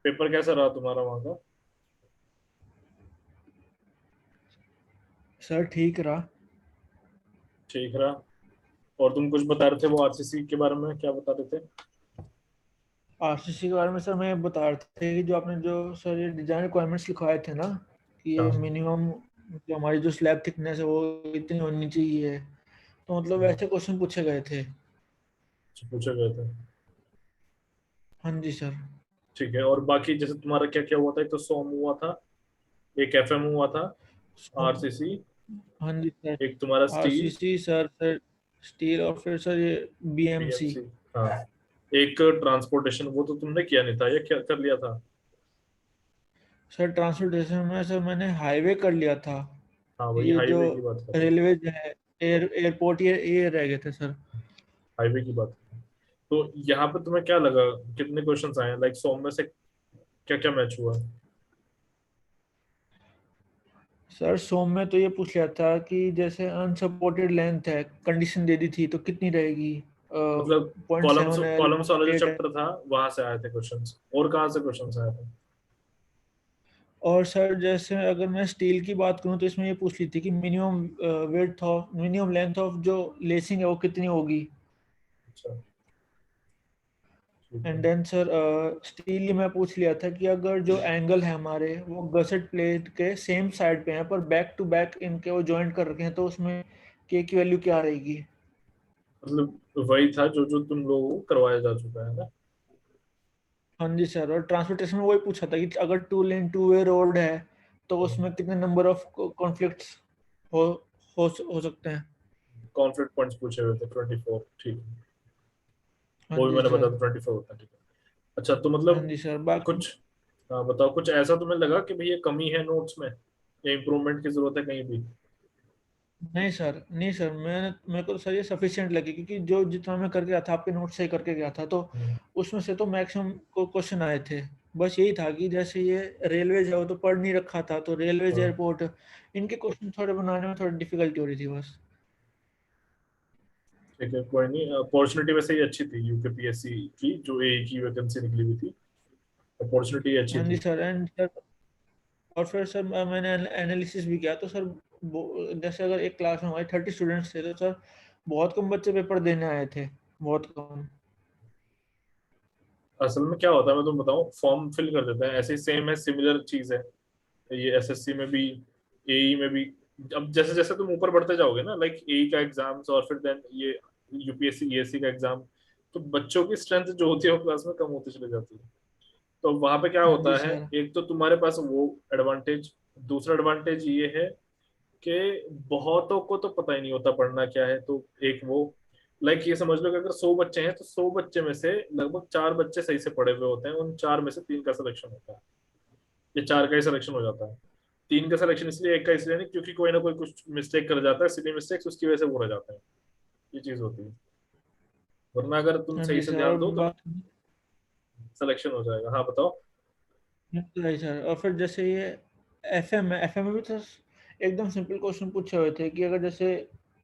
Paper कैसा रहा तुम्हारा वहाँ का? सर ठीक रहा। ठीक रहा। और तुम कुछ बता रहे थे वो आरसीसी के बारे में, क्या बता रहे थे? आरसीसी के बारे में सर मैं बता रहे थे कि जो आपने जो सर ये डिजाइन रिक्वायरमेंट्स लिखवाए थे ना, कि ये हाँ। मिनिमम जो हमारी जो स्लैब थिकनेस है वो इतनी होनी चाहिए, तो मतलब हाँ, वैसे क्वेश्चन पूछे गए थे। अच्छा, पूछे गए थे। हाँ जी सर। ठीक है, और बाकी जैसे तुम्हारा क्या क्या हुआ था? एक तो सोम हुआ था, एक एफएम हुआ था, आरसीसी, हाँ जी सर। एक तुम्हारा स्टील, आरसीसी सर, फिर स्टील, और फिर सर ये बीएमसी। बीएमसी। हाँ, एक ट्रांसपोर्टेशन, वो तो तुमने किया नहीं था या क्या कर लिया था? सर ट्रांसपोर्टेशन में सर मैंने हाईवे कर लिया था। हाँ, वही ये जो हाईवे की बात कर रहा हूँ। रेलवे जो है, एयरपोर्ट, ये रह गए थे सर। हाईवे की बात कर रहा हूँ। तो यहाँ पे तुम्हें क्या लगा, कितने क्वेश्चंस आए, लाइक 100 में से क्या क्या मैच हुआ? सर सोम में तो ये पूछ लिया था कि जैसे अनसपोर्टेड लेंथ है, कंडीशन दे दी थी तो कितनी रहेगी, मतलब 0.7 L, कॉलम्स वाला जो 0.8 L। चैप्टर था वहां से आए थे क्वेश्चंस, और कहाँ से क्वेश्चंस आए थे? और सर जैसे अगर मैं स्टील की बात करूं तो इसमें ये पूछ ली थी कि minimum width of, minimum length of जो लेसिंग है वो कितनी होगी। अच्छा, ठीक एंड है। देन सर स्टील में पूछ लिया था कि अगर जो एंगल है हमारे वो गसेट प्लेट के सेम साइड पे हैं पर बैक टू बैक इनके वो जॉइंट कर रखे हैं, तो उसमें के की वैल्यू क्या रहेगी। मतलब वही था जो जो तुम लोगों को करवाया जा चुका है ना? हाँ जी सर, और ट्रांसपोर्टेशन में वही पूछा था कि अगर two lane two way road है तो उसमें कितने नंबर ऑफ कॉन्फ्लिक्ट्स हो हो सकते हैं। कॉन्फ्लिक्ट पॉइंट्स पूछे हुए थे 24, ठीक है। हाँ वो भी जी मैंने सर। बताया था 24 होता है, ठीक है। अच्छा, तो हाँ मतलब जी सर बाकी। कुछ, हाँ बताओ, कुछ ऐसा तुम्हें लगा कि भाई ये कमी है नोट्स में, या इम्प्रूवमेंट की जरूरत है कहीं भी? नहीं सर, नहीं सर, मेरे को तो सर ये सफिशिएंट लगी, क्योंकि जो जितना मैं करके गया था आपके नोट से ही करके गया था, तो हम्म। उसमें से तो मैक्सिमम को क्वेश्चन आए थे। बस यही था कि जैसे ये रेलवेज है वो तो पढ़ नहीं रखा था, तो रेलवेज हाँ, एयरपोर्ट इनके क्वेश्चन थोड़े बनाने में थोड़ी डिफिकल्टी हो रही थी बस। ठीक है, कोई नहीं। अपॉर्चुनिटी वैसे ही अच्छी थी यूकेपीएससी की, जो ए की वैकेंसी निकली हुई थी, अपॉर्चुनिटी अच्छी हाँ जी थी। सर। एंड सर, और फिर सर मैंने एनालिसिस भी किया, तो सर जैसे अगर एक क्लास में हमारे 30 स्टूडेंट्स थे तो सर बहुत कम बच्चे पेपर देने आए थे, बहुत कम। असल में क्या होता है मैं तुम्हें बताऊं, फॉर्म फिल कर देते हैं ऐसे ही, सेम है, सिमिलर चीज है ये एसएससी में भी, एई में भी। अब जैसे जैसे तुम ऊपर बढ़ते जाओगे ना, लाइक एई का एग्जाम्स और फिर देन ये यूपीएससी ईएससी का एग्जाम, तो बच्चों की स्ट्रेंथ जो होती है वो क्लास में कम होती चली जाती है। तो वहां पे क्या हाँ जी होता है, सर। एक तो तुम्हारे पास वो एडवांटेज, दूसरा एडवांटेज ये है कि बहुतों को तो पता ही नहीं होता पढ़ना क्या है। तो एक वो, लाइक ये समझ लो कि अगर 100 बच्चे हैं तो 100 बच्चे में से लगभग 4 बच्चे सही से पढ़े हुए होते हैं, उन 4 में से 3 का सिलेक्शन होता है, या 4 का ही सिलेक्शन हो जाता है। 3 का सिलेक्शन इसलिए, 1 का इसलिए नहीं, क्योंकि कोई ना कोई कुछ मिस्टेक कर जाता है, सिली मिस्टेक्स, उसकी वजह से वो रह जाते हैं। ये चीज होती है, वरना अगर तुम हाँ सही जी से सर, ध्यान और दो तो बात सिलेक्शन हो जाएगा। हाँ बताओ। नहीं सर, और फिर जैसे ये एफएम में भी तो एकदम सिंपल क्वेश्चन पूछे हुए थे कि अगर जैसे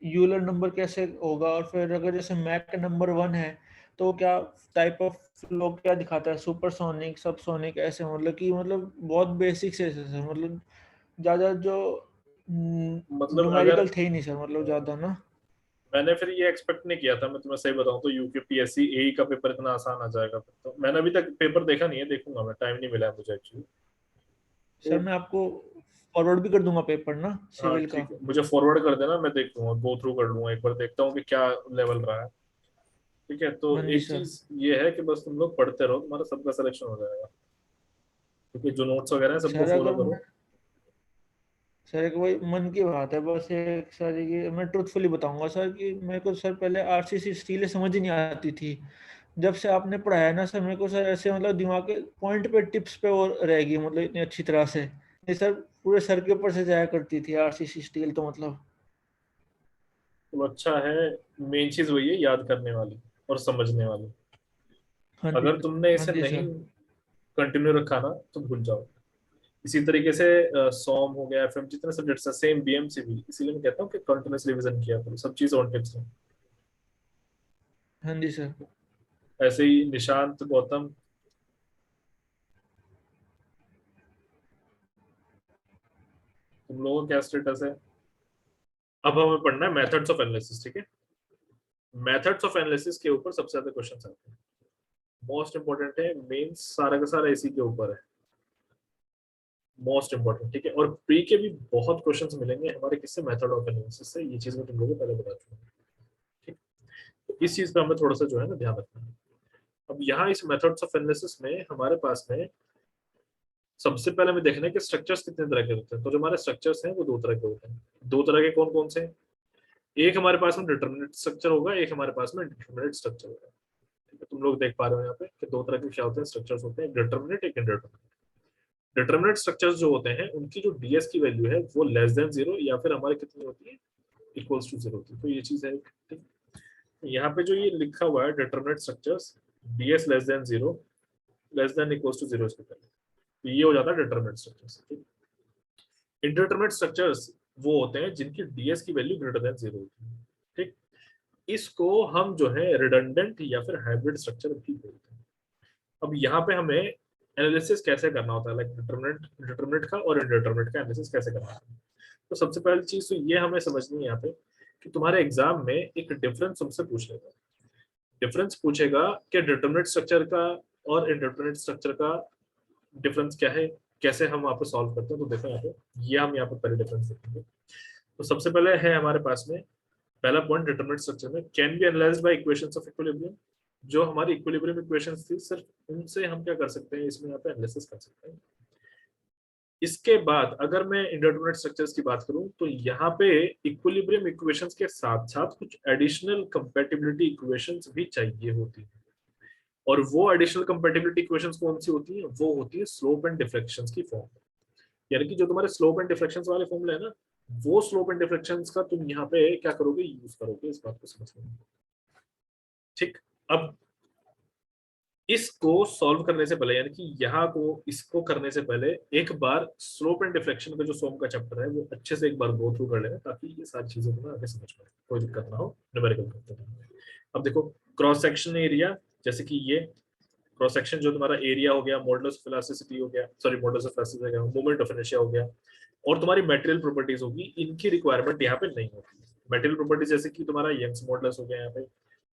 यूलर नंबर कैसे होगा, और फिर अगर जैसे मैक नंबर 1 है तो क्या टाइप ऑफ फ्लो क्या दिखाता है, सुपरसोनिक, सबसोनिक, ऐसे मतलब कि मतलब बहुत बेसिक से सर, मतलब ज़्यादा जो मतलब अगर, न्यूमेरिकल थे ही नहीं सर, मतलब ज़्यादा ना। मैंने फिर ये एक्सपेक्ट नहीं किया था, मैं तुम्हें सही बताऊं तो यूकेपीएससी एई का पेपर इतना आसान आ जाएगा। फिर तो मैंने अभी तक पेपर देखा नहीं है, देखूंगा मैं, टाइम नहीं मिला है मुझे एक्चुअली। सर तो मैं आपको फॉरवर्ड भी कर दूंगा पेपर ना, हाँ सिविल का। ठीक है, मुझे फॉरवर्ड कर देना, मैं देख लूंगा, गो थ्रू कर लूंगा, एक बार देखता हूँ कि क्या लेवल रहा है। ठीक है, तो हाँ जी एक सर। चीज ये है कि बस तुम लोग पढ़ते रहो, तुम्हारा सबका सिलेक्शन हो जाएगा। क्योंकि जो नोट्स वगैरह हैं सबको सर फॉलो अगर करो। सर एक वही मन की बात है बस, एक सर ये मैं ट्रूथफुली बताऊंगा सर कि मेरे को सर पहले आरसीसी स्टीलें समझ ही नहीं आती थी। जब से आपने पढ़ाया ना सर, मेरे को सर ऐसे मतलब दिमाग के पॉइंट पे, टिप्स पे और रहेगी, मतलब इतनी अच्छी तरह से ये सर पूरे सर के ऊपर से जाया करती थी आरसीसी स्टील, तो मतलब। तो अच्छा है, मेन चीज वही है, याद करने वाली और समझने वाली। हाँ जी अगर सर। तुमने हाँ इसे जी नहीं सर। कंटिन्यू रखा ना तो भूल जाओ। इसी तरीके से सॉम हो गया, एफएम, जितने सब्जेक्ट्स हैं, सेम बीएमसी भी, इसीलिए मैं कहता हूँ कि कंटिन्यूस रिवीजन किया करो, सब चीज ऑन टिप्स है। हाँ जी सर। ऐसे ही निशांत, गौतम, तुम लोगों का क्या स्टेटस है? अब हमें पढ़ना है मेथड्स ऑफ एनालिसिस, ठीक है? मेथड्स ऑफ एनालिसिस के ऊपर सबसे ज्यादा क्वेश्चन आते हैं, मोस्ट इंपोर्टेंट है, मेन सारा का सारा इसी के ऊपर है, मोस्ट इंपोर्टेंट, ठीक है? और प्री के भी बहुत क्वेश्चंस मिलेंगे हमारे किससे, मेथड ऑफ एनालिसिस से, ये चीज मैं तुम लोगों को पहले बता चुका हूं, ठीक? तो इस चीज पे हमें थोड़ा सा जो है ना ध्यान रखना है। अब यहाँ इस मेथड्स ऑफ एनालिसिस में हमारे पास में सबसे पहले हमें देखना है कि स्ट्रक्चर्स कितने तरह के होते हैं। तो जो हमारे स्ट्रक्चर्स हैं वो दो तरह के होते हैं। दो तरह के कौन कौन से हैं? एक हमारे पास में डिटरमिनेट स्ट्रक्चर होगा, एक हमारे पास में इंडिटरमिनेट स्ट्रक्चर होगा, ठीक है? तुम लोग देख पा रहे हो यहाँ पे कि दो तरह के क्या होते हैं, स्ट्रक्चर्स होते हैं, एक डिटरमिनेट, एक इंडिटरमिनेट। डिटरमिनेट स्ट्रक्चर्स जो होते हैं उनकी जो डीएस की वैल्यू है वो लेस देन जीरो या फिर हमारे कितनी होती है, इक्वल्स टू जीरो होती है। तो ये चीज है, ठीक? यहाँ पे जो ये लिखा हुआ है determinate structures, DS less than zero, less than equals to zero, इसके पहले, तो ये हो जाता है डिटरमिनेट स्ट्रक्चर्स, ठीक? इंडिटरमिनेट स्ट्रक्चर्स वो होते हैं जिनकी डीएस की वैल्यू ग्रेटर देन जीरो होती है, ठीक? इसको हम जो है रिडंडेंट या फिर हाइब्रिड स्ट्रक्चर भी बोलते हैं। अब यहाँ पे हमें एनालिसिस कैसे करना होता है, लाइक डिटरमिनेंट डिटरमिनेंट का और इंडिटरमिनेंट का एनालिसिस कैसे करना होता है। तो सबसे पहली चीज तो ये हमें समझनी है यहाँ पे कि तुम्हारे एग्जाम में एक डिफरेंस तुमसे पूछ लेगा, डिफरेंस पूछेगा कि डिटरमिनेंट स्ट्रक्चर का और इंडिटरमिनेंट स्ट्रक्चर का डिफरेंस क्या है, कैसे हम वहाँ पे सॉल्व करते हैं। तो देखो यहाँ पे, ये हम यहाँ पे पहले डिफरेंस देखेंगे। तो सबसे पहले है हमारे पास में पहला पॉइंट डिटरमिनेंट स्ट्रक्चर में, can be analysed by equations of equilibrium. जो हमारी इक्विलिब्रियम इक्वेशंस थी सिर्फ उनसे हम क्या कर सकते हैं, इसमें यहाँ पे एनालिसिस कर सकते हैं। इसके बाद अगर मैं इंडिटरमिनेट स्ट्रक्चर्स की बात करूं तो यहाँ पे इक्विलिब्रियम इक्वेशंस के साथ साथ कुछ एडिशनल कंपैटिबिलिटी इक्वेशंस भी चाहिए होती है। और वो एडिशनल कंपैटिबिलिटी इक्वेशंस कौन सी होती है, वो होती है स्लोप एंड डिफ्लेक्शंस की फॉर्म। यानी कि जो तुम्हारे स्लोप एंड डिफ्लेक्शंस वाले फॉर्मूले है ना, वो स्लोप एंड डिफ्लेक्शंस का तुम यहाँ पे क्या करोगे, यूज करोगे, इस बात को समझ लो, ठीक? अब इसको सॉल्व करने से पहले, यानी कि यहाँ को इसको करने से पहले एक बार स्लोप एंड डिफ्लेक्शन का जो सोम का चैप्टर है वो अच्छे से एक बार गो थ्रू कर लेना, ताकि ये सारी चीजें तुम्हें आगे समझ में आए, कोई दिक्कत ना हो न्यूमेरिकल करते हैं। अब देखो क्रॉस सेक्शन एरिया, जैसे कि ये क्रॉस सेक्शन जो तुम्हारा एरिया हो गया, मॉडुलस ऑफ इलास्टिसिटी हो गया, सॉरी मॉडुलस ऑफ इलास्टिसिटी हो गया, मोमेंट ऑफ इनर्शिया हो गया, और तुम्हारी मटेरियल प्रॉपर्टीज होगी, इनकी रिक्वायरमेंट यहाँ पे नहीं होती। मटेरियल प्रॉपर्टीज जैसे कि तुम्हारा यंग्स मॉडुलस हो गया, यहाँ पे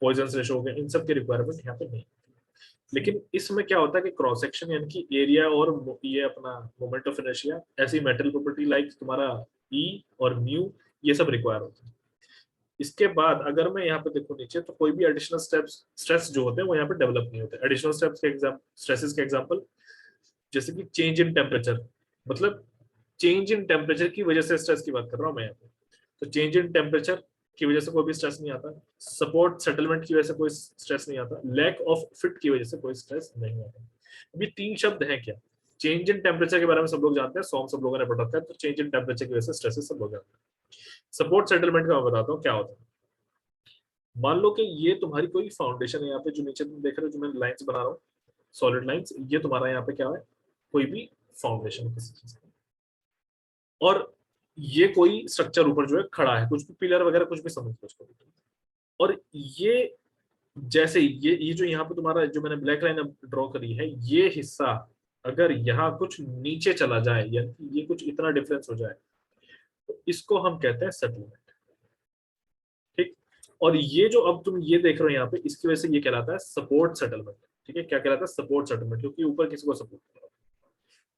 पॉइजन रेशो हो गया, इन सब की रिक्वायरमेंट यहाँ पे नहीं। लेकिन इसमें क्या होता है कि क्रॉस सेक्शन यानी कि एरिया और ये अपना मोमेंट ऑफ इनर्शिया, ऐसी मेटल प्रॉपर्टी लाइक तुम्हारा ई और म्यू, ये सब रिक्वायर होते हैं। इसके बाद अगर मैं यहाँ पे देखूं नीचे, तो कोई भी एडिशनल स्टेप्स स्ट्रेस जो होते हैं वो यहाँ पे डेवलप नहीं होते। एडिशनल स्टेप्स के एग्जाम स्ट्रेसेस के एग्जांपल जैसे कि चेंज इन टेम्परेचर, मतलब चेंज इन टेम्परेचर की वजह से स्ट्रेस की बात कर रहा हूँ मैं यहाँ पे। तो चेंज इन टेम्परेचर की वजह से कोई भी स्ट्रेस नहीं आता, सपोर्ट सेटलमेंट की वजह से कोई स्ट्रेस नहीं आता, लैक ऑफ फिट की वजह से कोई स्ट्रेस नहीं आता। अभी तीन शब्द हैं क्या, चेंज इन टेम्परेचर के बारे में सब लोग जानते हैं, सब लोगों ने पढ़ा था, तो चेंज इन टेम्परेचर की वजह से स्ट्रेसेस सब लोग जानते हैं। सपोर्ट सेटलमेंट का मैं बताता हूँ क्या होता है। मान लो कि ये तुम्हारी कोई फाउंडेशन है, यहाँ पे जो नीचे तुम देख रहे हो, जो मैं लाइंस बना रहा हूँ, सॉलिड लाइंस, ये तुम्हारा यहाँ पे क्या है, कोई भी फाउंडेशन किसी चीज का, और ये कोई स्ट्रक्चर ऊपर जो है खड़ा है, कुछ भी पिलर वगैरह कुछ भी समझ लो उसको। और ये जैसे ये जो यहाँ पे तुम्हारा जो मैंने ब्लैक लाइन ड्रॉ करी है, ये हिस्सा अगर यहाँ कुछ नीचे चला जाए, यानी ये कुछ इतना डिफरेंस हो जाए, तो इसको हम कहते हैं सेटलमेंट, ठीक? और ये जो अब तुम ये देख रहे हो यहाँ पे, इसकी वजह से ये कहलाता है सपोर्ट सेटलमेंट, ठीक है? क्या कहलाता है, सपोर्ट सेटलमेंट, क्योंकि ऊपर किसी को सपोर्ट कर रहा है।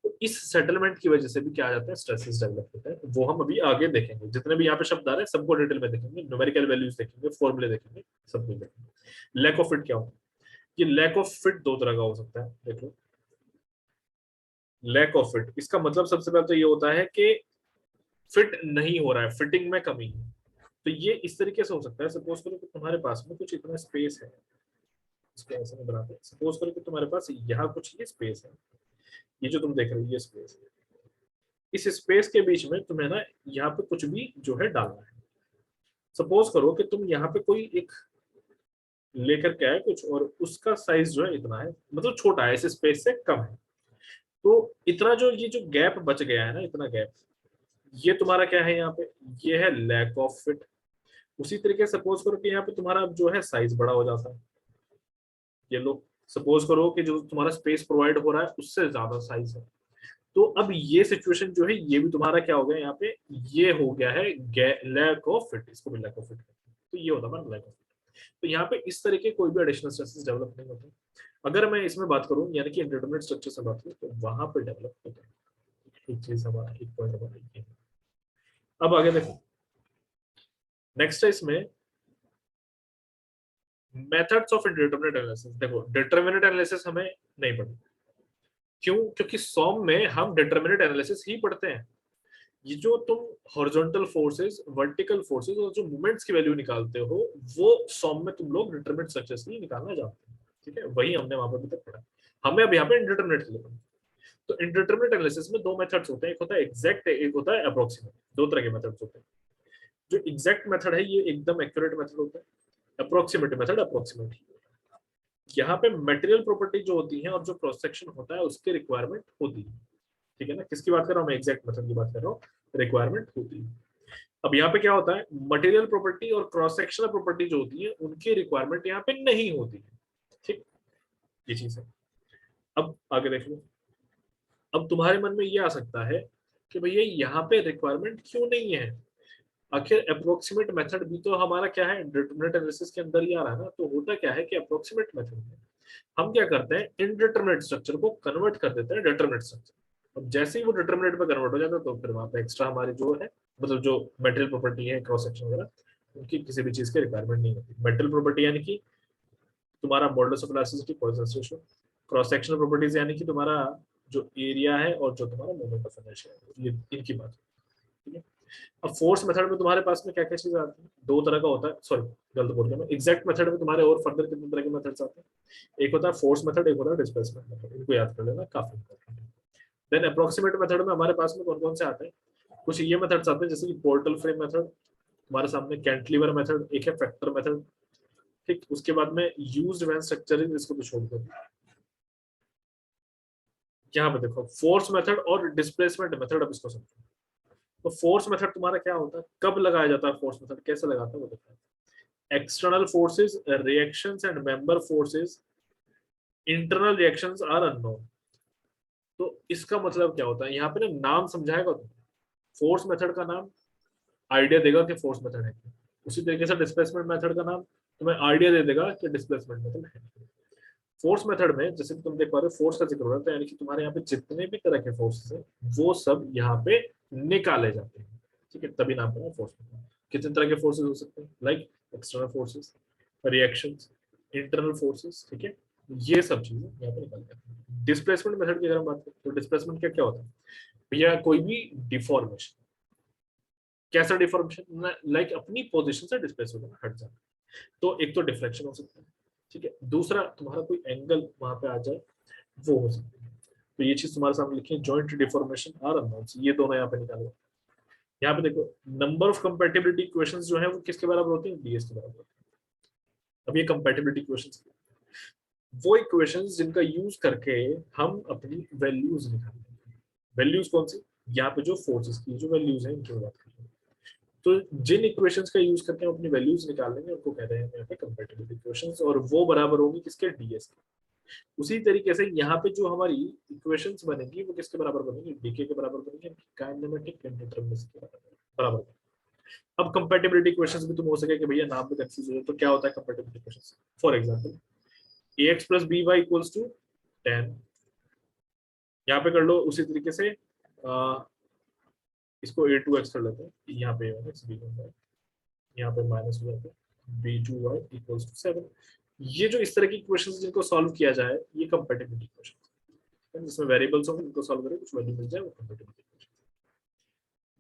तो इस सेटलमेंट की वजह से भी क्या आ जाता है, स्ट्रेसेस डेवलप होते हैं। वो हम अभी आगे देखेंगे, जितने भी यहाँ पे शब्द आ रहे हैं सबको डिटेल में देखेंगे, न्यूमेरिकल वैल्यूज देखेंगे, फॉर्मूले देखेंगे, सब कुछ देखेंगे। लैक ऑफ फिट क्या होता है, ये लैक ऑफ फिट दो तरह का हो सकता है, देख लो। लैक ऑफ फिट, इसका मतलब सबसे पहले तो ये होता है कि फिट नहीं हो रहा है, फिटिंग में कमी है। तो ये इस तरीके से हो सकता है, सपोज करो कि तुम्हारे पास में कुछ इतना स्पेस है, इसको ऐसे में बनाते हैं, सपोज करो कि तुम्हारे पास यहाँ कुछ ये स्पेस है, ये जो तुम देख रहे हो ये स्पेस है, इस स्पेस के बीच में तुम्हें ना यहाँ पे कुछ भी जो है डालना है। सपोज करो कि तुम यहाँ पे कोई एक लेकर के आए कुछ, और उसका साइज जो है इतना है, मतलब छोटा है, इस स्पेस से कम है। तो इतना जो ये जो गैप बच गया है ना, इतना गैप, ये तुम्हारा क्या है यहाँ पे, ये है लैक ऑफ फिट। उसी तरीके से सपोज करो कि यहाँ पे तुम्हारा जो है साइज बड़ा हो जाता है, ये लो, सपोज करो कि जो तुम्हारा स्पेस प्रोवाइड हो रहा है उससे ज्यादा साइज है, तो अब ये सिचुएशन जो है ये भी तुम्हारा क्या हो गया यहाँ पे, ये हो गया है लैक ऑफ फिट, इसको भी लैक ऑफ फिट, तो ये होता है लैक ऑफ फिट। तो यहाँ पे इस तरह के कोई भी एडिशनल स्ट्रेसेस डेवलप नहीं होते। अगर मैं इसमें बात करूं यानी कि इंडिटरमिनेट स्ट्रक्चर से बात करूं तो वहां पे डेवलप होता है। एक चीज हमारा एक पॉइंट हमारा ये है। अब आगे देखो, नेक्स्ट है इसमें मेथड्स ऑफ इंडिटरमिनेट एनालिसिस। देखो डिटरमिनेट एनालिसिस हमें नहीं पढ़ना, क्यों? क्योंकि सॉम में हम डिटरमिनेट एनालिसिस ही पढ़ते हैं। ये जो तुम हॉरिजॉन्टल फोर्सेस, वर्टिकल फोर्सेस और जो मोमेंट्स की वैल्यू निकालते हो, वो सॉम में तुम लोग डिटरमिनेट स्ट्रक्चर्स ही निकालना जानते हैं, ठीक है? वही हमने वहां पर अभी तक पढ़ा। हमें अब यहाँ पे इंडिटरमिनेट के लिए पढ़ना। तो इंडिटरमिनेट एनालिसिस में दो मेथड्स होते हैं, एक होता है एग्जैक्ट, एक होता है अप्रोक्सीमेट। दो तरह के मेथड्स होते हैं। जो एग्जैक्ट मेथड है ये एकदम एक्यूरेट मेथड होता है, अप्रोक्सीमेट मेथड अप्रोक्सीमेट। यहाँ पे मटेरियल प्रॉपर्टी जो होती है और जो क्रॉस सेक्शन होता है उसकी रिक्वायरमेंट होती है, ठीक है ना? किसकी बात कर रहा हूँ मैं? एग्जैक्ट मेथड की बात कर रहा हूँ, रिक्वायरमेंट होती है। अब यहाँ पे क्या होता है, मटेरियल प्रॉपर्टी और क्रॉस सेक्शनल प्रॉपर्टी जो होती है उनकी रिक्वायरमेंट यहाँ पे नहीं होती है, ठीक? ये चीज है। अब आगे देख लो। अब तुम्हारे मन में ये आ सकता है कि भैया यहाँ पे रिक्वायरमेंट क्यों नहीं है? आखिर अप्रोक्सीमेट मेथड भी तो हमारा क्या है, डिटरमिनेट एनालिसिस के अंदर ही आ रहा है ना। तो होता क्या है कि अप्रोक्सीमेट मेथड में हम क्या करते हैं, इनडिटरमिनेट स्ट्रक्चर को कन्वर्ट कर देते हैं डिटरमिनेट स्ट्रक्चर। अब जैसे ही वो डिटरमिनेट में कन्वर्ट हो जाता है तो फिर वहां पे एक्स्ट्रा हमारे जो है, मतलब जो मेटेरियल प्रॉपर्टी है, क्रॉस सेक्शन वगैरह, उनकी किसी भी चीज की रिक्वायरमेंट नहीं होती। मेटेरियल प्रॉपर्टी यानी कि तुम्हारा modulus of elasticity, Poisson ratio. Cross sectional properties यानी कि तुम्हारा जो एरिया है और जो तुम्हारा मोमेंट ऑफ इनर्शिया है, ये इनकी बात, ठीक है? अब फोर्स मेथड में तुम्हारे पास में क्या क्या चीजें आती है? दो तरह का होता है, सॉरी गलत बोल गया मैं। एग्जैक्ट मेथड में तुम्हारे और फर्दर कितने तरह के मेथड्स आते हैं? एक होता है फोर्स मेथड, एक होता है डिस्प्लेसमेंट मेथड। इनको याद कर लेना, काफी इंपॉर्टेंट है। देन अप्रोक्सीमेट मेथड में हमारे पास में कौन कौन से आते हैं? कुछ ये मेथड्स आते हैं जैसे कि पोर्टल फ्रेम मेथड, तुम्हारे सामने कैंटिलीवर मेथड, एक है फैक्टर मेथड, ठीक? उसके बाद में यूज्ड व्हेन स्ट्रक्चरिंग, इसको तो छोड़ दो। यहाँ पे देखो फोर्स मेथड और डिस्प्लेसमेंट मेथड, अब इसको समझो। तो फोर्स मेथड तुम्हारा क्या होता है, कब लगाया जाता है फोर्स मेथड, कैसे लगाता है वो देखते हैं। External forces, reactions and member forces, internal reactions are unknown. तो इसका मतलब क्या होता है, यहाँ पे ना नाम समझाएगा तुम, फोर्स मेथड का नाम आइडिया देगा कि फोर्स मेथड है, उसी तरीके से डिस्प्लेसमेंट मेथड का नाम तुम्हें आइडिया दे देगा कि डिस्प्लेसमेंट मेथड है। फोर्स मेथड में जैसे कि तुम देख पा रहे हो फोर्स का जिक्र हो रहा है, यानी कि तुम्हारे यहाँ पे जितने भी तरह के फोर्सेस हैं वो सब यहाँ पे निकाले जाते हैं, ठीक है? तभी नाम पड़ा फोर्स मेथड। कितने तरह के फोर्सेस हो सकते हैं, like external forces, reactions, internal forces, ठीक है? ये सब चीजें यहाँ पे निकाल जाती हैं। डिस्प्लेसमेंट मेथड की अगर हम बात करें तो डिस्प्लेसमेंट क्या क्या होता है भैया? कोई भी डिफॉर्मेशन। कैसा डिफॉर्मेशन? लाइक अपनी पोजीशन से डिस्प्लेस हो जाना, हट जाना। तो एक तो डिफ्लेक्शन हो सकता है, ठीक है? दूसरा तुम्हारा कोई एंगल वहां पे आ जाए, वो हो सकता है। तो ये चीज तुम्हारे सामने लिखी है, जॉइंट डिफॉर्मेशन और अनबाउंस, ये दोनों यहाँ पे निकालो। यहाँ पे देखो नंबर ऑफ कंपैटिबिलिटी इक्वेशंस जो है वो किसके बराबर होती है? डीएस के बराबर होती है। अब ये कंपैटिबिलिटी इक्वेशंस वो इक्वेशंस जिनका यूज करके हम अपनी वैल्यूज निकालते हैं। वैल्यूज कौन सी? यहाँ पे जो फोर्सेस की जो वैल्यूज है इनकी बात कर रहे हैं। तो जिन इक्वेशंस का यूज करके हम अपनी वैल्यूज निकाल लेंगे उनको कहते हैं यहाँ पे कंपैटिबिलिटी इक्वेशंस, और वो बराबर होंगी किसके? डीएस के। उसी तरीके से यहाँ पे जो हमारी इक्वेशंस बनेंगी वो किसके बराबर बनेंगी? डीके के बराबर बनेंगी, काइनेमेटिक इंडिटरमिनेसी के बराबर। अब कंपैटिबिलिटी इक्वेशंस भी तुम हो सके कि भैया नाम पे कंफ्यूज हो, तो क्या होता है compatibility equations? For example ax plus by equals to 10, यहाँ पे कर लो उसी तरीके से इसको a2x कर लेते हैं, यहाँ पे a1x b1y, यहाँ पे माइनस हो जाता है b2y इक्वल्स टू 7। ये जो इस तरह की इक्वेशंस जिनको सॉल्व किया जाए ये कंपैटिबिलिटी इक्वेशंस, जिसमें वेरिएबल्स होंगे उनको सॉल्व करें कुछ वैल्यू मिल जाए, वो कंपैटिबिलिटी इक्वेशन।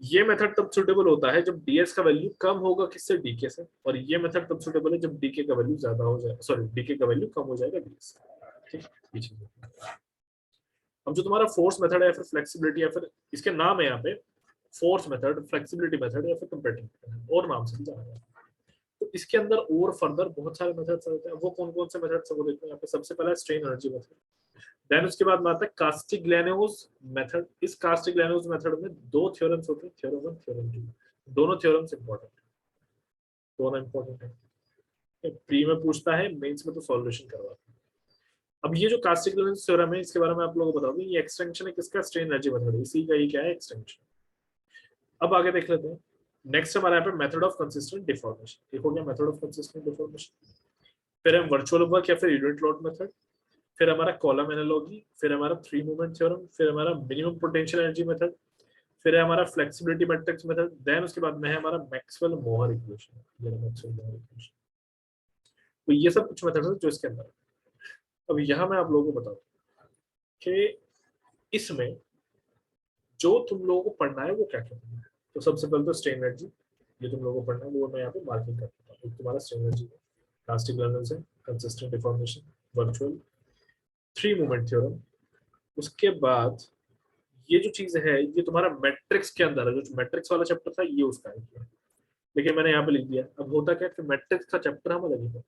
ये मेथड तब सुटेबल होता है जब ds का वैल्यू कम होगा किससे? dk से, और ये मेथड तब सुटेबल है जब dk का वैल्यू ज्यादा हो जाए, सॉरी dk का वैल्यू कम हो जाएगा ds से, ठीक है? अब जो तुम्हारा फोर्स मेथड है, फिर फ्लेक्सिबिलिटी, या फिर इसके नाम है यहाँ पे फोर्स मेथड, फ्लेक्सिबिलिटी मेथड, या फिर कंपैटिबिलिटी मेथड, और नाम से भी जाना जाता है। तो इसके अंदर और फर्दर बहुत सारे मेथड्स होते हैं। वो कौन कौन से मेथड्स हैं वो देखते हैं यहाँ पे। सबसे पहला स्ट्रेन एनर्जी मेथड, देन उसके बाद में आता है कास्टिग्लियानोस मेथड। इस कास्टिग्लियानोस मेथड में दो थ्योरम्स होते हैं, थ्योरम 1, थ्योरम 2। दोनों थ्योरम्स इंपॉर्टेंट है, दोनों इंपॉर्टेंट है। प्री में पूछता है, मेंस में तो सॉल्यूशन करवाता है। अब ये जो कास्टिग्लिआनो थ्योरम है इसके बारे में आप लोगों को बता दूं, ये एक्सटेंशन है किसका, स्ट्रेन एनर्जी मेथड, इसी का ही क्या है, एक्सटेंशन। अब आगे देख लेते हैं। नेक्स्ट हमारा यहाँ पे मेथड ऑफ कंसिस्टेंट डिफॉर्मेशन, एक हो गया मेथड ऑफ कंसिस्टेंट डिफॉर्मेशन। फिर हम वर्चुअल वर्क या फिर यूनिट लोड मेथड, फिर हमारा कॉलम एनालॉजी, फिर हमारा थ्री मूवमेंट थ्योरम, फिर हमारा मिनिमम पोटेंशियल एनर्जी मेथड, फिर है हमारा फ्लेक्सिबिलिटी मैट्रिक्स मेथड, देन उसके बाद में है हमारा मैक्सवेल मोहर इक्वेशन, ये मैक्सवेल मोहर इक्वेशन। तो ये सब कुछ मेथड है जो इसके अंदर है। अब यहाँ मैं आप लोगों को बताऊं कि इसमें जो तुम लोगों को पढ़ना है वो क्या क्या पढ़ना है। तो सबसे पहले तो स्ट्रेन एनर्जी, ये तुम लोगों को पढ़ना है, वो मैं यहाँ पे मार्किंग कर देता हूँ। तुम्हारा स्ट्रेन एनर्जी है, प्लास्टिक लर्नर्स है, consistent deformation, virtual, three movement theorem. उसके बाद ये जो चीज है ये तुम्हारा मैट्रिक्स के अंदर है, जो मैट्रिक्स वाला चैप्टर था ये उसका है, लेकिन मैंने यहाँ पे लिख दिया। अब होता क्या है कि मैट्रिक्स का चैप्टर हम अलग ही पढ़ते हैं,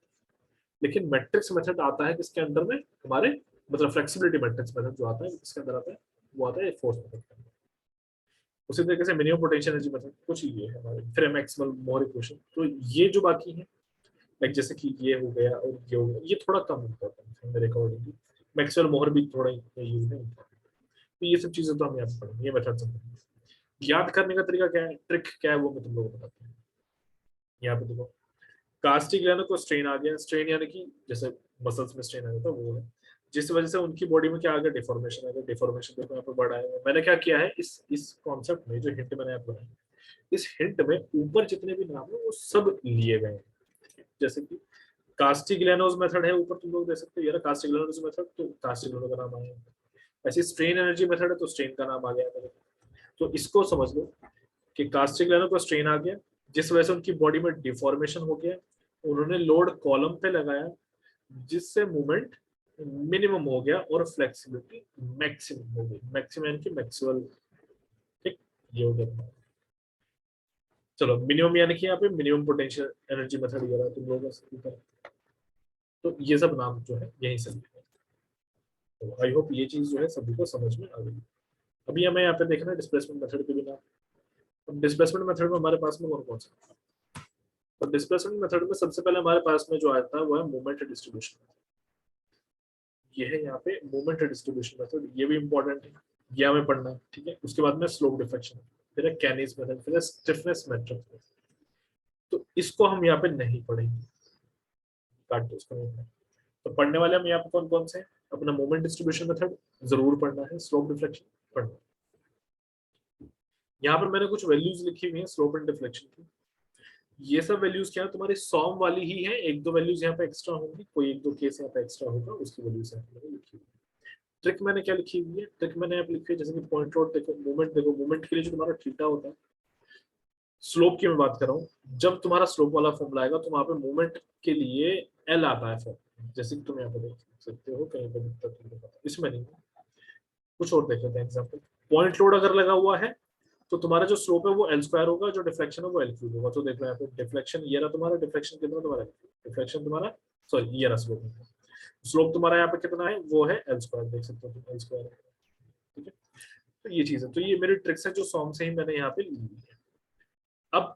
लेकिन मैट्रिक्स मेथड आता है किसके अंदर में, हमारे मतलब फ्लेक्सिबिलिटी मैट्रिक्स मेथड जो आता है किसके अंदर आता है, वो आता है फोर्स मेथड के अंदर। उसी तरीके से मिनिमम पोटेंशियल एनर्जी मेथड कुछ ये है हमारे, फिर मैक्सिमम मोर इक्वेशन। तो ये जो बाकी है लाइक जैसे कि ये हो गया और ये हो गया, ये थोड़ा कम इम्पोर्टेंट है मेरे अकॉर्डिंगली। मैक्सवेल मोहर भी थोड़ा यूज है। तो ये सब चीजें तो हम यहाँ पे पढ़ेंगे, ये मेथड सब याद करने का तरीका क्या है, ट्रिक क्या है, वो मैं तुम लोगों को बताता हूँ। यहाँ पे देखो, कास्टिग्लिआनो को स्ट्रेन आ गया, स्ट्रेन यानी कि जैसे मसल्स में स्ट्रेन आ जाता है वो है, जिस वजह से उनकी बॉडी में क्या आ गया, डिफॉर्मेशन आ गया। डिफॉर्मेशन देखो यहाँ पर बड़ा है। मैंने क्या किया है, इस कॉन्सेप्ट में जो हिंट मैंने आपको बनाया, इस हिंट में ऊपर जितने भी नाम है वो सब लिए गए हैं। जैसे कि कास्टिग्लिआनोज मेथड है, ऊपर तुम लोग देख सकते हो, ये कास्टिग्लिआनोज मेथड, तो कास्टिग्लिआनो का नाम आया। ऐसे स्ट्रेन एनर्जी मेथड है तो स्ट्रेन का नाम आ गया। तो इसको समझ लो कि कास्टिग्लिआनो को स्ट्रेन आ गया, जिस वजह से उनकी बॉडी में डिफॉर्मेशन हो गया, उन्होंने लोड कॉलम पे लगाया, जिससे मूवमेंट मिनिमम हो गया और फ्लेक्सिबिलिटी मैक्सिमम हो गई। मैक्सिमम यानी कि मैक्सवेल, ठीक, ये हो गया। चलो मिनिमम यानी कि यहाँ पे मिनिमम पोटेंशियल एनर्जी मेथड ये रहा तुम लोगों का। तो ये सब नाम जो है यही सब है। तो आई होप ये चीज जो है सभी को समझ में आ गई। अभी हमें यहाँ पे देखना है डिस्प्लेसमेंट मेथड के बिना। अब डिस्प्लेसमेंट मेथड में हमारे पास में कौन कौन सा, तो डिस्प्लेसमेंट मेथड में सबसे पहले हमारे पास में जो आता है वो है मूवमेंट डिस्ट्रीब्यूशन। ये है यहाँ पे मूवमेंट डिस्ट्रीब्यूशन मेथड, ये भी इंपॉर्टेंट है, ये हमें पढ़ना है, ठीक है। उसके बाद में स्लोप डिफ्लेक्शन, फिर है कैनीज मेथड, फिर है स्टिफनेस मेथड। तो इसको हम यहाँ पे नहीं पढ़ेंगे, काट दो इसको नहीं पढ़ेंगे। तो पढ़ने वाले हम यहाँ पे कौन कौन से हैं, अपना मूवमेंट डिस्ट्रीब्यूशन मेथड जरूर पढ़ना है, स्लोप डिफ्लेक्शन पढ़ना है। यहाँ पर मैंने कुछ वैल्यूज लिखी हुई है स्लोप एंड डिफ्लेक्शन की। ये सब वैल्यूज क्या है, तुम्हारी सॉम वाली ही है, एक दो वैल्यूज यहाँ पे एक्स्ट्रा होंगी, कोई एक दो केस यहाँ पे एक्स्ट्रा होगा, उसकी वैल्यूज यहाँ पे लिखी हुई है। ट्रिक मैंने क्या लिखी हुई है, ट्रिक मैंने यहाँ पे लिखी है जैसे कि पॉइंट लोड देखो, मूवमेंट देखो, मूवमेंट के लिए जो तुम्हारा थीटा होता है, स्लोप की मैं बात कर रहा हूँ, जब तुम्हारा स्लोप वाला फॉर्मूला आएगा तो वहां पे मूवमेंट के लिए एल आता है फॉर्म, जैसे कि तुम यहाँ पे देख सकते हो, कहीं पर दिखता तुमको पता, इसमें नहीं, कुछ और देख लेते हैं एग्जाम्पल। पॉइंट लोड अगर लगा हुआ है तो तुम्हारा जो स्लोप है वो एल स्क्वायर होगा, जो डिफ्लेक्शन है वो एल क्यूब होगा। तो देख लो यहाँ पे डिफ्लेक्शन ये रहा तुम्हारा, डिफ्लेक्शन कितना तुम्हारा, डिफ्लेक्शन तुम्हारा, सॉरी ये रहा स्लोप, स्लोप तुम्हारा यहाँ पे कितना है, वो है एल स्क्वायर, देख सकते हो तुम एल स्क्वायर, ठीक है। तो ये चीज है, तो ये मेरी ट्रिक्स है जो सॉम से ही मैंने यहाँ पे ली है। अब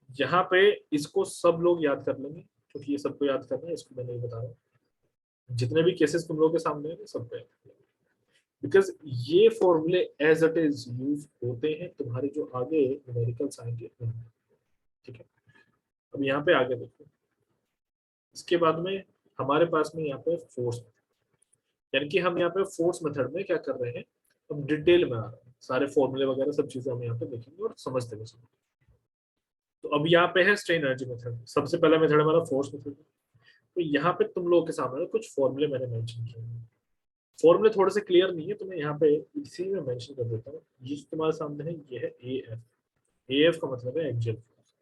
यहाँ पे इसको सब लोग याद कर लेंगे, क्योंकि ये सबको याद करना है, इसको मैं नहीं बता रहा। जितने भी केसेस तुम लोगों के सामने है सबको याद कर लेंगे, बिकॉज ये फॉर्मूले एज इट इज यूज होते हैं तुम्हारे जो आगे न्यूमेरिकल्स आएंगे, ठीक है। अब यहाँ पे आगे देखो, इसके बाद में हमारे पास में यहाँ पे फोर्स, यानी कि हम यहाँ पे फोर्स मेथड में क्या कर रहे हैं, अब डिटेल में आ रहे हैं, सारे फॉर्मूले वगैरह सब चीजें हम यहाँ पे देखेंगे और समझते हुए। तो अब यहाँ पे है स्ट्रेन एनर्जी मेथड, सबसे पहला मेथड हमारा फोर्स मेथड। तो यहाँ पे तुम लोगों के सामने कुछ फॉर्मूले मैंने मेंशन किए हैं, फॉर्मूले थोड़े से क्लियर नहीं है तो मैं यहाँ पे इसी में मेंशन कर देता हूँ। ये तुम्हारे सामने है, ये है ए एफ, ए एफ का मतलब है एक्सियल फोर्स,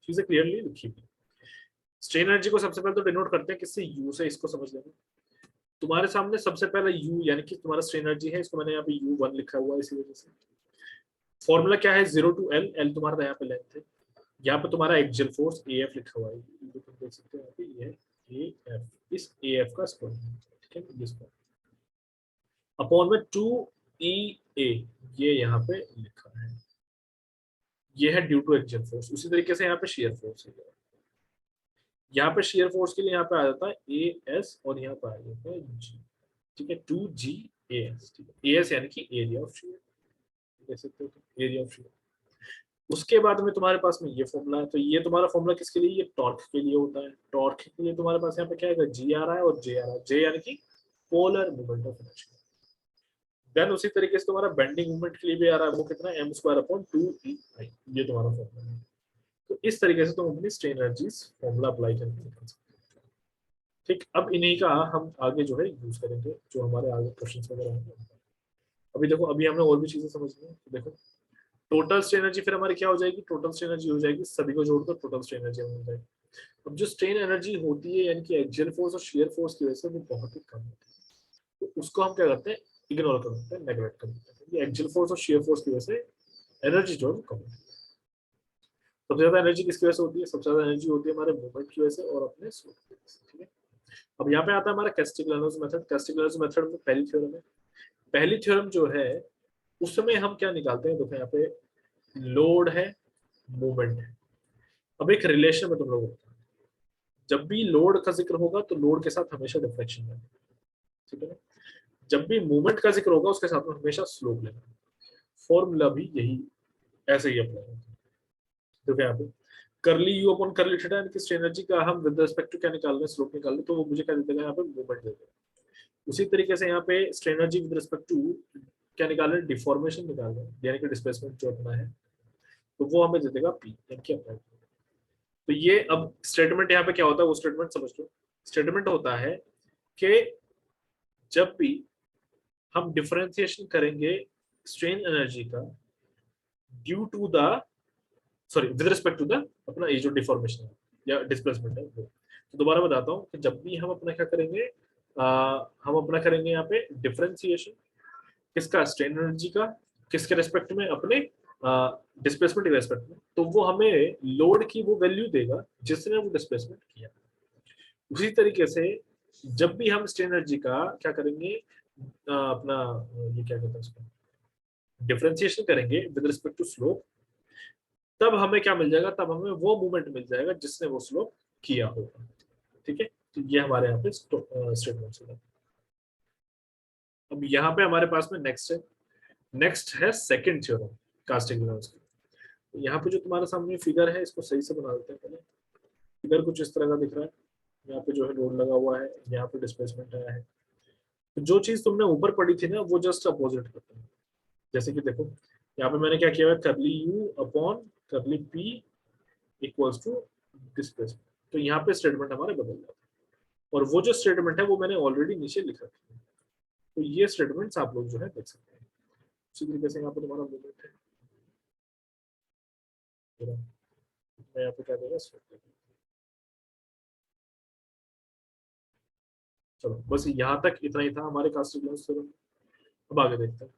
चीजें क्लियरली लिखी हुई। स्ट्रेन एनर्जी को सबसे पहले तो डिनोट करते हैं किससे, यू से, इसको समझ लेना। तुम्हारे सामने सबसे पहले यू यानी कि तुम्हारा स्ट्रेन एनर्जी है, इसको मैंने यहाँ पे यू वन लिखा हुआ है इसी वजह से। फॉर्मूला क्या है, 0 टू एल, एल तुम्हारा यहाँ पे लेंथ है, यहाँ पे तुम्हारा एक्सियल फोर्स ए एफ लिखा हुआ है, तुम देख सकते हो यहाँ पे, ये है ए एफ, इस ए एफ का स्क्वायर, ठीक है, इसको अपॉन में 2 ई ए, ये यहाँ पे लिखा है, ये है ड्यू टू एक्सियल फोर्स। उसी तरीके से यहाँ पे शेयर फोर्स है, यहाँ पे शेयर फोर्स के लिए यहाँ पे आ जाता है ए एस और यहाँ पे आ जाता है जी। ठीक है, 2GAS, ठीक है, AS यानी कि एरिया ऑफ शेयर, कह सकते हो एरिया ऑफ शेयर। उसके बाद में तुम्हारे पास में ये फॉर्मूला है, तो ये तुम्हारा फॉर्मूला किसके लिए, ये टॉर्क के लिए होता है। टॉर्क के लिए तुम्हारे पास यहाँ पे क्या है, G आ रहा है और J आ रहा है, J यानी कि polar movement of inertia. Then उसी तरीके से तुम्हारा बेंडिंग मूवमेंट के लिए भी आ रहा है, वो कितना है, m²/2EI, ये तुम्हारा फॉर्मूला है। तो इस तरीके से तुम अपनी स्ट्रेन एनर्जीज फॉर्मूला अप्लाई करके निकाल सकते हो। ठीक, अब इन्हीं का हम आगे जो है यूज करेंगे, जो हमारे आगे क्वेश्चंस वगैरह होंगे। अभी देखो, अभी हमने और भी चीजें समझ ली हैं। तो देखो, टोटल स्ट्रेन एनर्जी फिर हमारी क्या हो जाएगी, टोटल स्ट्रेन एनर्जी हो जाएगी, सभी को जोड़कर टोटल स्ट्रेन एनर्जी हो जाएगी। अब जो स्ट्रेन एनर्जी होती है यानी कि एक्सियल फोर्स और शियर फोर्स की वजह से, वो बहुत ही कम होती है, तो उसको हम क्या करते हैं, इग्नोर कर देते हैं, नेग्लेक्ट कर देते हैं। एक्सियल फोर्स और शियर फोर्स की वजह से एनर्जी जो है वो कम होती है। सबसे ज्यादा एनर्जी किसकी वजह से होती है, सबसे ज्यादा एनर्जी होती है हमारे मूवमेंट की वजह से और अपने स्लोप की वजह से। ठीक है, अब यहाँ पे आता है हमारा कैस्टिग्लियानोस मेथड। कैस्टिग्लियानोस मेथड में पहली थ्योरम है, पहली थ्योरम जो है उसमें हम क्या निकालते हैं, देखो यहाँ पे लोड है, मूवमेंट है। अब एक रिलेशन में तुम लोग होता है, जब भी लोड का जिक्र होगा तो लोड के साथ हमेशा डिफ्लेक्शन है, ठीक है ना। जब भी मूवमेंट का जिक्र होगा उसके साथ में हमेशा स्लोप लेना। फॉर्मूला भी यही ऐसे ही अप्लाई होता है। तो क्या यहाँ पे करली यू अपॉन करली थीटा, इनकी स्ट्रेन एनर्जी का हम विद रिस्पेक्ट टू क्या निकाल रहे हैं, स्लोप निकाल रहे हैं, तो वो मुझे क्या दे देगा यहाँ पे, मूवमेंट दे देगा। उसी तरीके से यहाँ पे strain energy with respect to क्या निकाल रहे हैं, डिफॉर्मेशन निकाल रहे हैं, यानी कि डिस्प्लेसमेंट जो अपना है, तो वो हमें दे देगा पी, यानी अप्लाई। तो ये अब स्टेटमेंट यहाँ पे क्या होता है, वो स्टेटमेंट समझ लो। स्टेटमेंट होता है कि जब भी हम डिफरेंशिएशन करेंगे स्ट्रेन एनर्जी का due to the, sorry with respect to the अपना ये जो डिफॉर्मेशन है या डिस्प्लेसमेंट है वो, तो दोबारा बताता हूँ कि जब भी हम अपना क्या करेंगे, हम अपना करेंगे यहाँ पे डिफरेंशिएशन किसका, स्ट्रेन एनर्जी का, किसके रेस्पेक्ट में, अपने डिस्प्लेसमेंट के रेस्पेक्ट में, तो वो हमें लोड की वो वैल्यू देगा जिसने वो डिस्प्लेसमेंट किया। उसी तरीके से जब भी हम स्ट्रेन एनर्जी का क्या करेंगे, अपना ये क्या कहते हैं उसको, डिफरेंशिएशन करेंगे विद रिस्पेक्ट टू स्लोप, तब हमें क्या मिल जाएगा, तब हमें वो मूवमेंट मिल जाएगा जिसने वो स्लोप किया होगा। ठीक है, तो ये हमारे यहाँ पे स्टेटमेंट है। अब यहाँ पे हमारे पास में नेक्स्ट है सेकंड थ्योरम कास्टिग्लियानोस की। यहाँ पे जो तुम्हारे सामने फिगर है, इसको सही से बना देते हैं पहले। फिगर कुछ इस तरह का दिख रहा है, यहाँ पे जो है लोड लगा हुआ है, यहाँ पे डिस्प्लेसमेंट आया है। तो जो चीज तुमने ऊपर पढ़ी थी ना, वो जस्ट अपोजिट करते हैं। जैसे कि देखो, यहाँ पे मैंने क्या किया है, करली यू अपॉन करली पी इक्वल्स टू डिस्प्लेसमेंट, तो यहाँ पे स्टेटमेंट हमारे बदल जाता है, और वो जो स्टेटमेंट है वो मैंने ऑलरेडी नीचे लिख रखी है। तो ये स्टेटमेंट्स आप लोग जो है देख सकते हैं। उसी तरीके से यहाँ पे तुम्हारा मूवमेंट है, मैं यहाँ पे क्या देगा, चलो बस यहाँ तक इतना ही था हमारे कास्टिग्लियानोस थ्योरम। अब आगे देखते हैं।